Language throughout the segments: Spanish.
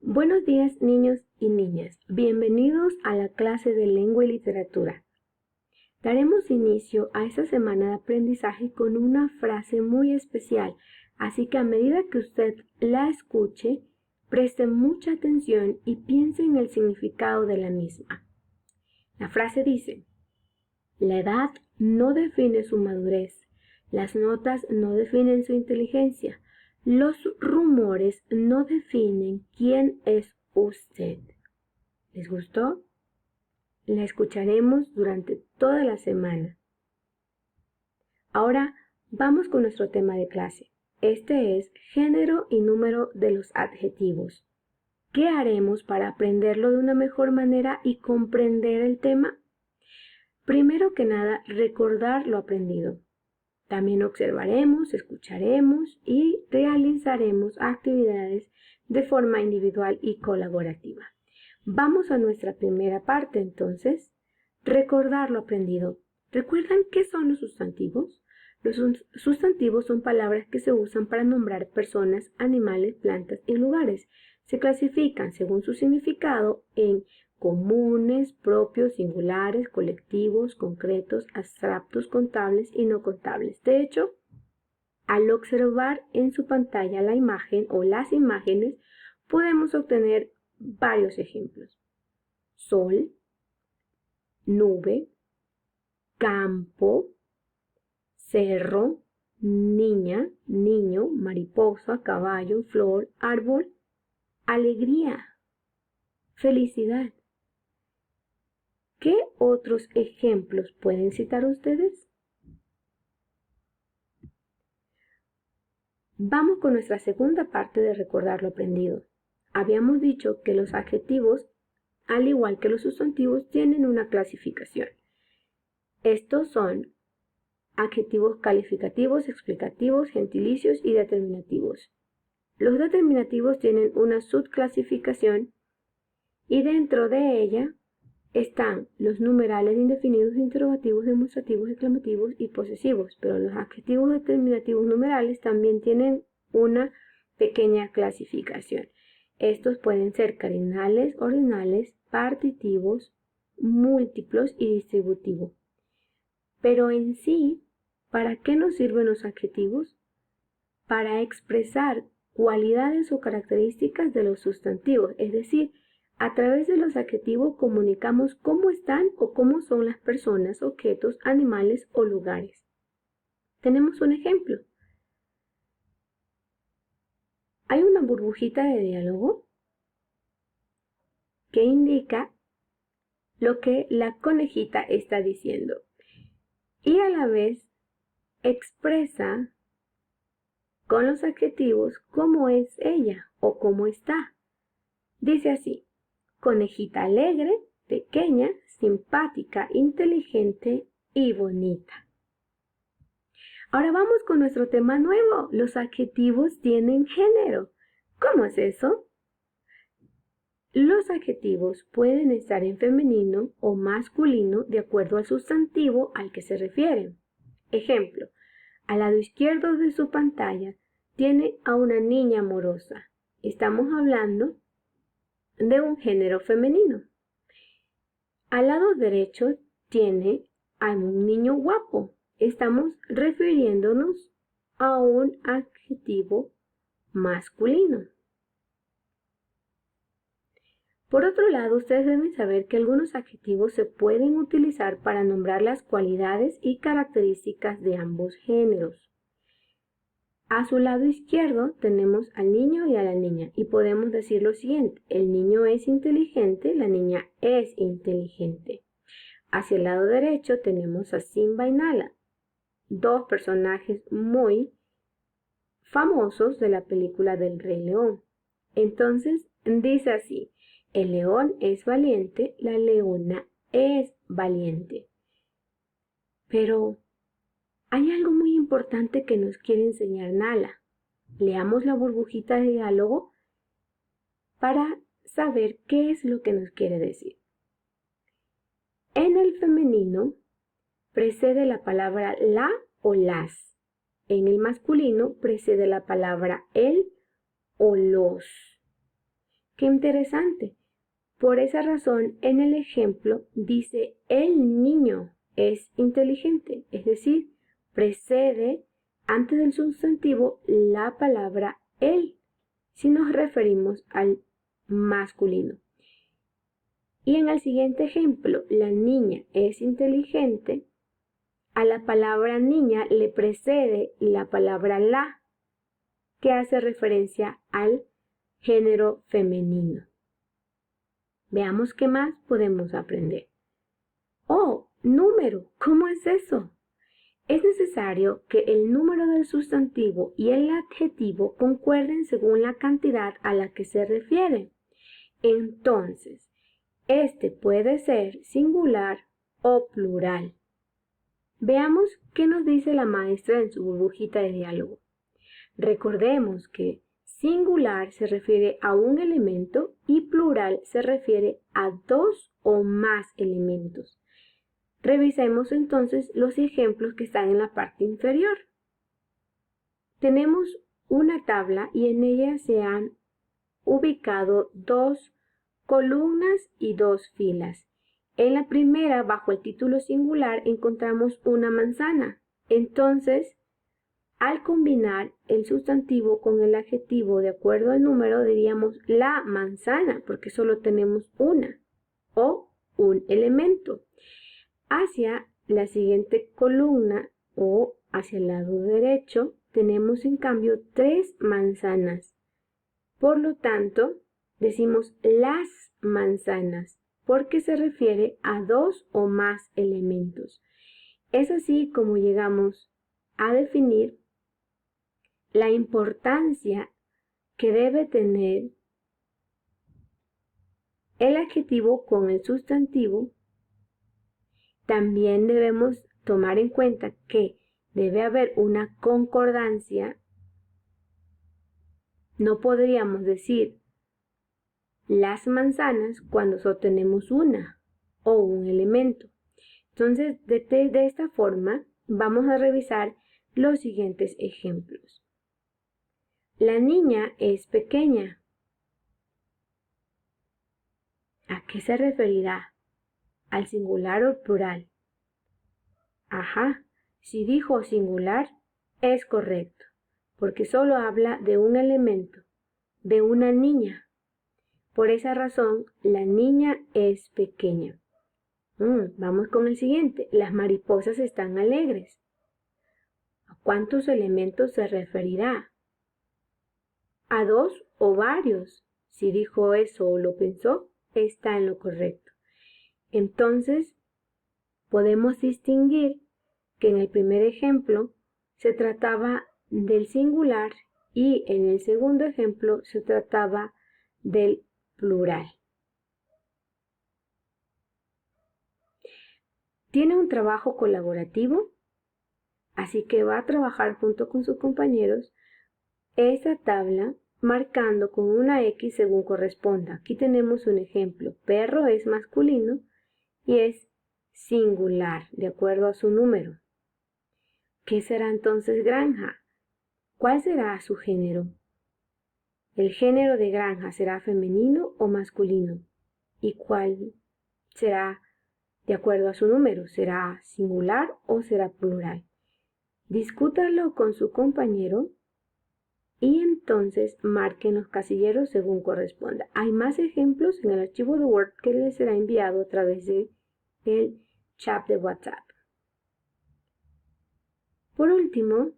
Buenos días, niños y niñas. Bienvenidos a la clase de lengua y literatura. Daremos inicio a esta semana de aprendizaje con una frase muy especial, así que a medida que usted la escuche, preste mucha atención y piense en el significado de la misma. La frase dice: la edad no define su madurez, las notas no definen su inteligencia, los rumores no definen quién es usted. ¿Les gustó? La escucharemos durante toda la semana. Ahora vamos con nuestro tema de clase. Este es género y número de los adjetivos. ¿Qué haremos para aprenderlo de una mejor manera y comprender el tema? Primero que nada, recordar lo aprendido. También observaremos, escucharemos y realizaremos actividades de forma individual y colaborativa. Vamos a nuestra primera parte entonces, recordar lo aprendido. ¿Recuerdan qué son los sustantivos? Los sustantivos son palabras que se usan para nombrar personas, animales, plantas y lugares. Se clasifican según su significado en comunes, propios, singulares, colectivos, concretos, abstractos, contables y no contables. De hecho, al observar en su pantalla la imagen o las imágenes, podemos obtener varios ejemplos. Sol, nube, campo, cerro, niña, niño, mariposa, caballo, flor, árbol, alegría, felicidad. ¿Qué otros ejemplos pueden citar ustedes? Vamos con nuestra segunda parte de recordar lo aprendido. Habíamos dicho que los adjetivos, al igual que los sustantivos, tienen una clasificación. Estos son adjetivos calificativos, explicativos, gentilicios y determinativos. Los determinativos tienen una subclasificación y dentro de ella están los numerales indefinidos, interrogativos, demostrativos, exclamativos y posesivos, pero los adjetivos determinativos numerales también tienen una pequeña clasificación. Estos pueden ser cardinales, ordinales, partitivos, múltiplos y distributivos. Pero en sí, ¿para qué nos sirven los adjetivos? Para expresar cualidades o características de los sustantivos, es decir, a través de los adjetivos comunicamos cómo están o cómo son las personas, objetos, animales o lugares. Tenemos un ejemplo. Hay una burbujita de diálogo que indica lo que la conejita está diciendo y a la vez expresa con los adjetivos cómo es ella o cómo está. Dice así: conejita alegre, pequeña, simpática, inteligente y bonita. Ahora vamos con nuestro tema nuevo. Los adjetivos tienen género. ¿Cómo es eso? Los adjetivos pueden estar en femenino o masculino de acuerdo al sustantivo al que se refieren. Ejemplo, al lado izquierdo de su pantalla tiene a una niña amorosa. Estamos hablando de un género femenino. Al lado derecho tiene a un niño guapo. Estamos refiriéndonos a un adjetivo masculino. Por otro lado, ustedes deben saber que algunos adjetivos se pueden utilizar para nombrar las cualidades y características de ambos géneros. A su lado izquierdo tenemos al niño y a la niña y podemos decir lo siguiente: el niño es inteligente, la niña es inteligente. Hacia el lado derecho tenemos a Simba y Nala, dos personajes muy famosos de la película del Rey León. Entonces dice así: el león es valiente, la leona es valiente. Pero hay algo muy importante que nos quiere enseñar Nala. Leamos la burbujita de diálogo para saber qué es lo que nos quiere decir. En el femenino precede la palabra la o las. En el masculino precede la palabra el o los. Qué interesante. Por esa razón, en el ejemplo dice el niño es inteligente, es decir, precede antes del sustantivo la palabra él, si nos referimos al masculino. Y en el siguiente ejemplo, la niña es inteligente, a la palabra niña le precede la palabra la, que hace referencia al género femenino. Veamos qué más podemos aprender. Oh, número, ¿cómo es eso? Es necesario que el número del sustantivo y el adjetivo concuerden según la cantidad a la que se refiere. Entonces, este puede ser singular o plural. Veamos qué nos dice la maestra en su burbujita de diálogo. Recordemos que singular se refiere a un elemento y plural se refiere a dos o más elementos. Revisemos entonces los ejemplos que están en la parte inferior. Tenemos una tabla y en ella se han ubicado dos columnas y dos filas. En la primera, bajo el título singular, encontramos una manzana. Entonces, al combinar el sustantivo con el adjetivo de acuerdo al número, diríamos la manzana, porque solo tenemos una o un elemento. Hacia la siguiente columna o hacia el lado derecho tenemos en cambio 3 manzanas. Por lo tanto, decimos las manzanas porque se refiere a 2 o más elementos. Es así como llegamos a definir la importancia que debe tener el adjetivo con el sustantivo. También debemos tomar en cuenta que debe haber una concordancia. No podríamos decir las manzanas cuando solo tenemos una o un elemento. Entonces, de esta forma, vamos a revisar los siguientes ejemplos. La niña es pequeña. ¿A qué se referirá? ¿Al singular o al plural? Ajá, si dijo singular, es correcto, porque solo habla de un elemento, de una niña. Por esa razón, la niña es pequeña. Vamos con el siguiente. Las mariposas están alegres. ¿A cuántos elementos se referirá? ¿A 2 o varios? Si dijo eso o lo pensó, está en lo correcto. Entonces, podemos distinguir que en el primer ejemplo se trataba del singular y en el segundo ejemplo se trataba del plural. Tiene un trabajo colaborativo, así que va a trabajar junto con sus compañeros esa tabla marcando con una X según corresponda. Aquí tenemos un ejemplo. Perro es masculino y es singular, de acuerdo a su número. ¿Qué será entonces granja? ¿Cuál será su género? ¿El género de granja será femenino o masculino? ¿Y cuál será de acuerdo a su número? ¿Será singular o será plural? Discútalo con su compañero y entonces marquen los casilleros según corresponda. Hay más ejemplos en el archivo de Word que les será enviado a través del chat de WhatsApp. Por último,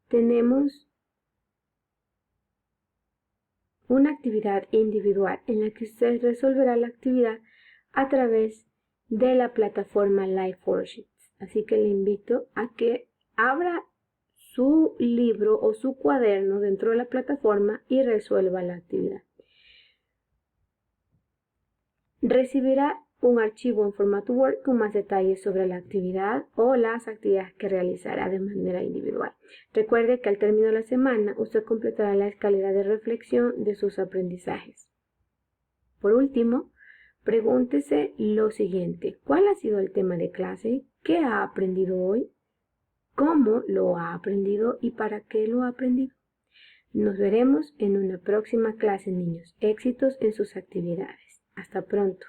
tenemos una actividad individual en la que usted resolverá la actividad a través de la plataforma Life4Sheets. Así que le invito a que abra su libro o su cuaderno dentro de la plataforma y resuelva la actividad. Recibirá un archivo en formato Word con más detalles sobre la actividad o las actividades que realizará de manera individual. Recuerde que al término de la semana usted completará la escalera de reflexión de sus aprendizajes. Por último, pregúntese lo siguiente: ¿cuál ha sido el tema de clase? ¿Qué ha aprendido hoy? ¿Cómo lo ha aprendido y para qué lo ha aprendido? Nos veremos en una próxima clase, niños. Éxitos en sus actividades. Hasta pronto.